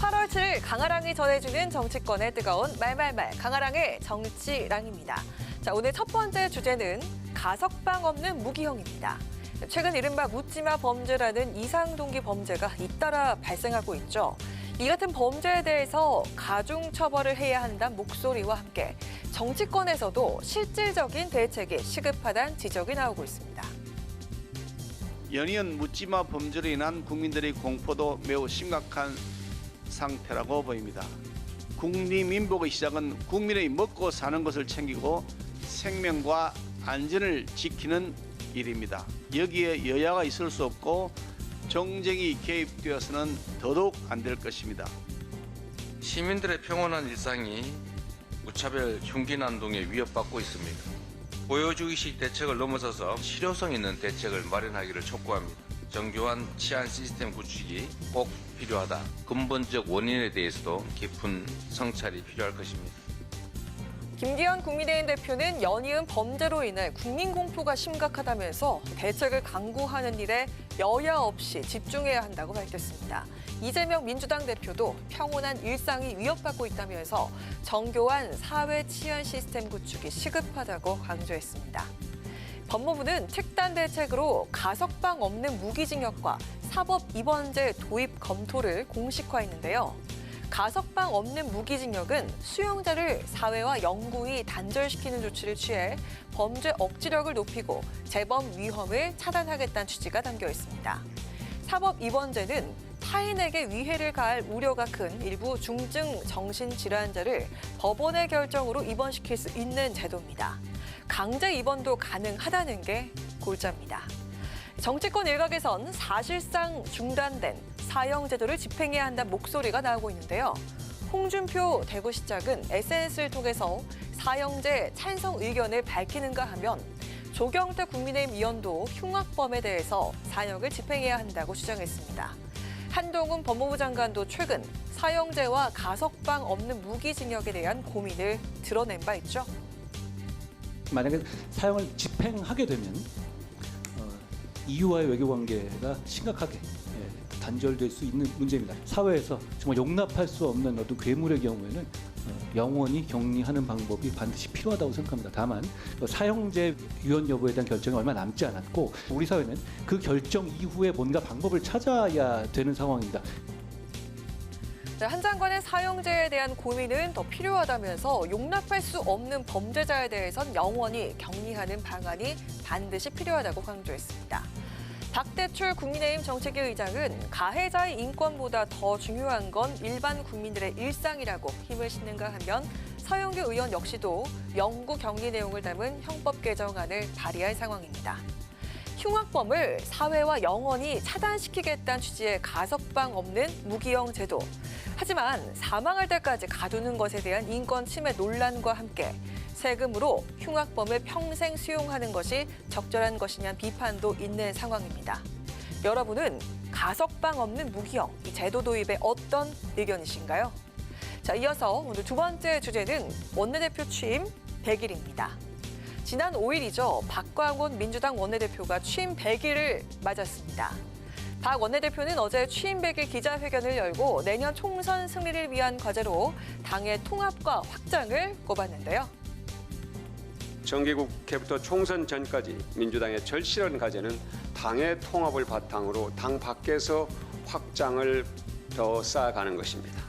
8월 7일 강아랑이 전해주는 정치권의 뜨거운 말말말 강아랑의 정치랑입니다. 자, 오늘 첫 번째 주제는 가석방 없는 무기형입니다. 최근 이른바 묻지마 범죄라는 이상동기 범죄가 잇따라 발생하고 있죠. 이 같은 범죄에 대해서 가중처벌을 해야 한다는 목소리와 함께 정치권에서도 실질적인 대책이 시급하다는 지적이 나오고 있습니다. 연이은 묻지마 범죄로 인한 국민들의 공포도 매우 심각한 상태라고 보입니다. 국리민복의 시작은 국민의 먹고 사는 것을 챙기고 생명과 안전을 지키는 일입니다. 여기에 여야가 있을 수 없고 정쟁이 개입되어서는 더더욱 안 될 것입니다. 시민들의 평온한 일상이 무차별 흉기 난동에 위협받고 있습니다. 보여주기식 대책을 넘어서서 실효성 있는 대책을 마련하기를 촉구합니다. 정교한 치안 시스템 구축이 꼭 필요하다. 근본적 원인에 대해서도 깊은 성찰이 필요할 것입니다. 김기현 국민의힘 대표는 연이은 범죄로 인해 국민 공포가 심각하다면서 대책을 강구하는 일에 여야 없이 집중해야 한다고 밝혔습니다. 이재명 민주당 대표도 평온한 일상이 위협받고 있다면서 정교한 사회 치안 시스템 구축이 시급하다고 강조했습니다. 법무부는 특단 대책으로 가석방 없는 무기징역과 사법 입원제 도입 검토를 공식화했는데요. 가석방 없는 무기징역은 수용자를 사회와 영구히 단절시키는 조치를 취해 범죄 억지력을 높이고 재범 위험을 차단하겠다는 취지가 담겨 있습니다. 사법 입원제는 타인에게 위해를 가할 우려가 큰 일부 중증 정신질환자를 법원의 결정으로 입원시킬 수 있는 제도입니다. 강제 입원도 가능하다는 게 골자입니다. 정치권 일각에선 사실상 중단된 사형제도를 집행해야 한다는 목소리가 나오고 있는데요. 홍준표 대구시장은 SNS를 통해서 사형제 찬성 의견을 밝히는가 하면 조경태 국민의힘 의원도 흉악범에 대해서 사형을 집행해야 한다고 주장했습니다. 한동훈 법무부 장관도 최근 사형제와 가석방 없는 무기징역에 대한 고민을 드러낸 바 있죠. 만약에 사형을 집행하게 되면 EU와의 외교관계가 심각하게 단절될 수 있는 문제입니다. 사회에서 정말 용납할 수 없는 어떤 괴물의 경우에는 영원히 격리하는 방법이 반드시 필요하다고 생각합니다. 다만 사형제 유연 여부에 대한 결정이 얼마 남지 않았고 우리 사회는 그 결정 이후에 뭔가 방법을 찾아야 되는 상황입니다. 한 장관의 사형제에 대한 고민은 더 필요하다면서 용납할 수 없는 범죄자에 대해선 영원히 격리하는 방안이 반드시 필요하다고 강조했습니다. 박대출 국민의힘 정책위 의장은 가해자의 인권보다 더 중요한 건 일반 국민들의 일상이라고 힘을 싣는가 하면 서영교 의원 역시도 영구 격리 내용을 담은 형법 개정안을 발의할 상황입니다. 흉악범을 사회와 영원히 차단시키겠다는 취지의 가석방 없는 무기형 제도. 하지만 사망할 때까지 가두는 것에 대한 인권 침해 논란과 함께 세금으로 흉악범을 평생 수용하는 것이 적절한 것이냐는 비판도 있는 상황입니다. 여러분은 가석방 없는 무기형 이 제도 도입에 어떤 의견이신가요? 자, 이어서 오늘 두 번째 주제는 원내대표 취임 100일입니다. 지난 5일이죠. 박광원 민주당 원내대표가 취임 100일을 맞았습니다. 박 원내대표는 어제 취임 100일 기자회견을 열고 내년 총선 승리를 위한 과제로 당의 통합과 확장을 꼽았는데요. 정기국회부터 총선 전까지 민주당의 절실한 과제는 당의 통합을 바탕으로 당 밖에서 확장을 더 쌓아가는 것입니다.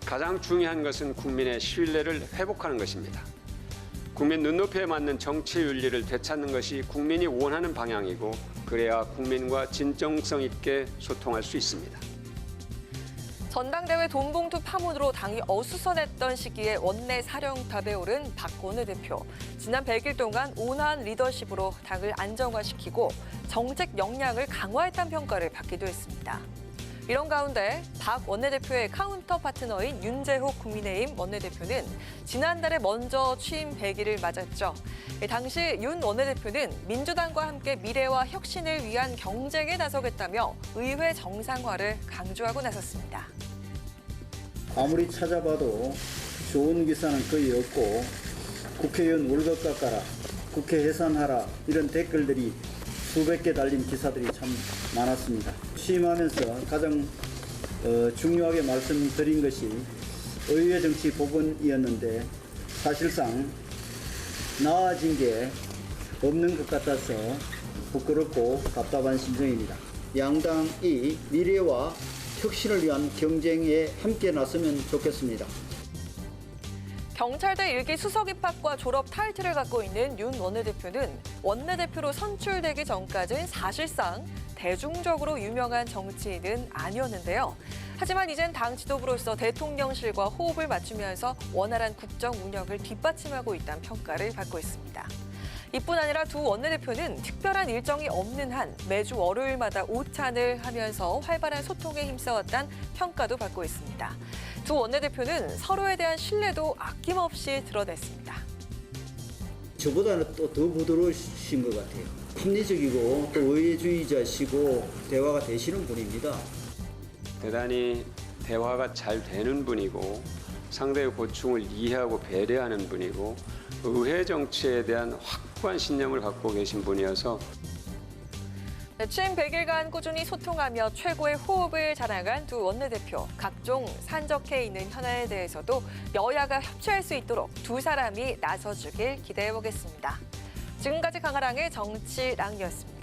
가장 중요한 것은 국민의 신뢰를 회복하는 것입니다. 국민 눈높이에 맞는 정치 윤리를 되찾는 것이 국민이 원하는 방향이고 그래야 국민과 진정성 있게 소통할 수 있습니다. 전당대회 돈봉투 파문으로 당이 어수선했던 시기에 원내 사령탑에 오른 박 원내대표. 지난 100일 동안 온화한 리더십으로 당을 안정화시키고 정책 역량을 강화했다는 평가를 받기도 했습니다. 이런 가운데 박 원내대표의 카운터 파트너인 윤재욱 국민의힘 원내대표는 지난달에 먼저 취임 100일을 맞았죠. 당시 윤 원내대표는 민주당과 함께 미래와 혁신을 위한 경쟁에 나서겠다며 의회 정상화를 강조하고 나섰습니다. 아무리 찾아봐도 좋은 기사는 거의 없고 국회의원 월급 깎아라, 국회 해산하라 이런 댓글들이 수백 개 달린 기사들이 참 많았습니다. 취임하면서 가장 중요하게 말씀드린 것이 의회 정치 부분이었는데 사실상 나아진 게 없는 것 같아서 부끄럽고 답답한 심정입니다. 양당이 미래와 혁신을 위한 경쟁에 함께 나서면 좋겠습니다. 경찰대 일기 수석 입학과 졸업 타이틀을 갖고 있는 윤 원내대표는 원내대표로 선출되기 전까지는 사실상 대중적으로 유명한 정치인은 아니었는데요. 하지만 이젠 당 지도부로서 대통령실과 호흡을 맞추면서 원활한 국정 운영을 뒷받침하고 있다는 평가를 받고 있습니다. 이뿐 아니라 두 원내대표는 특별한 일정이 없는 한 매주 월요일마다 오찬을 하면서 활발한 소통에 힘써왔다는 평가도 받고 있습니다. 두 원내대표는 서로에 대한 신뢰도 아낌없이 드러냈습니다. 저보다는 또 더 부드러우신 것 같아요. 합리적이고 또 의회주의자시고 대화가 되시는 분입니다. 대단히 대화가 잘 되는 분이고 상대의 고충을 이해하고 배려하는 분이고 의회 정치에 대한 확고한 신념을 갖고 계신 분이어서 취임 100일간 꾸준히 소통하며 최고의 호흡을 자랑한 두 원내대표. 각종 산적해 있는 현안에 대해서도 여야가 협치할 수 있도록 두 사람이 나서주길 기대해보겠습니다. 지금까지 강하랑의 정치랑이었습니다.